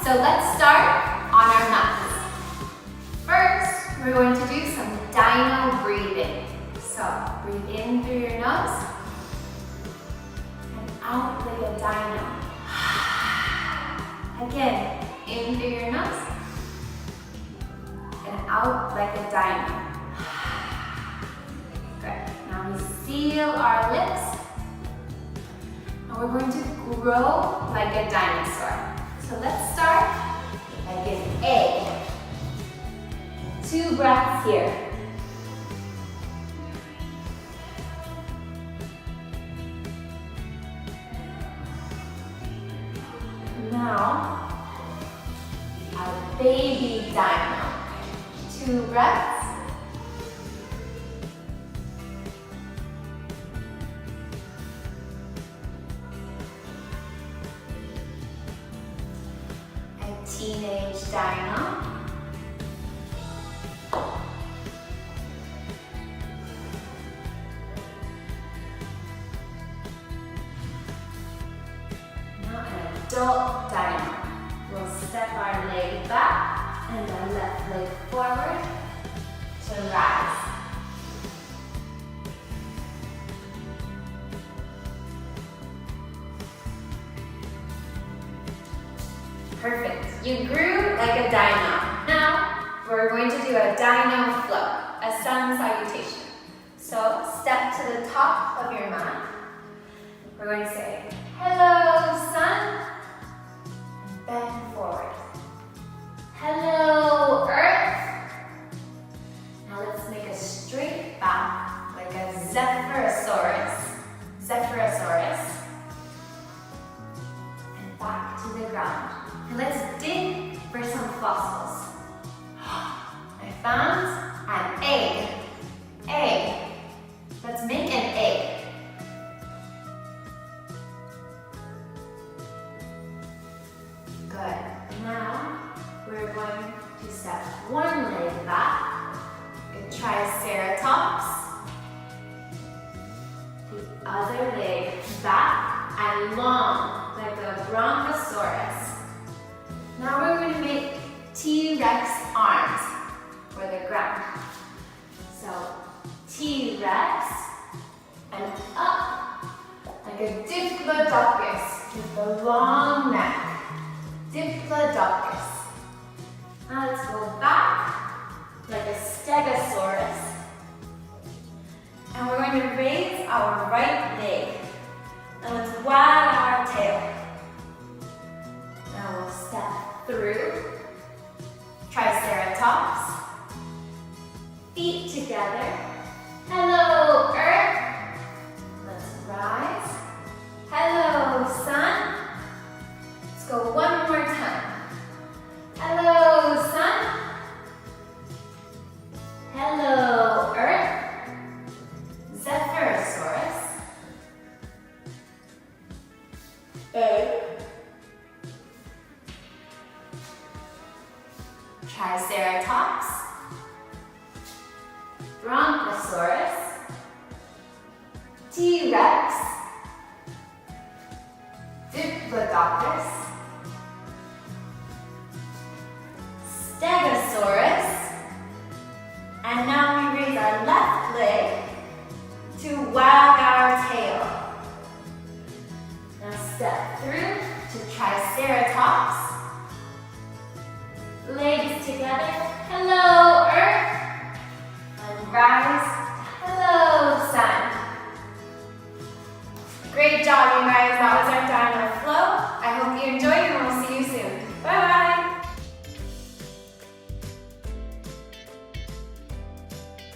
So let's start on our mats. First, we're going to do some dino breathing. So breathe in through your nose and out like a dino. Again, in through your nose and out like a dino. Good. Now we seal our lips and we're going to grow like a dinosaur. So let's start like an egg. 2 breaths here. Now, a baby dino. 2 breaths. A teenage dino. Adult dino. We'll step our leg back and our left leg forward to rise. Perfect. You grew like a dino. Now we're going to do a dino flow, a sun salutation. So step to the top of your mat. We're going to say, hello, sun. Bend forward. Hello, earth. Now let's make a straight back like a Zephyrosaurus. And back to the ground. And let's dig for some fossils. I found an egg. Let's make an egg. Good. Now we're going to step one leg back. Good triceratops. The other leg back and long like a brontosaurus. Now we're going to make T-Rex arms for the ground. So T-Rex and up like a diplodocus with the long neck. Diplodocus. Now let's go back like a stegosaurus. And we're going to raise our right leg. And let's wag our tail. Now we'll step through. Triceratops. Feet together. Hello, earth. Let's rise. Hello, sun. Let's go one more time. Hello, sun. Hello, earth. Zephyrosaurus. Egg. Triceratops. Brontosaurus. T-Rex. Diplodocus. Stegosaurus. And now we raise our left leg to wag our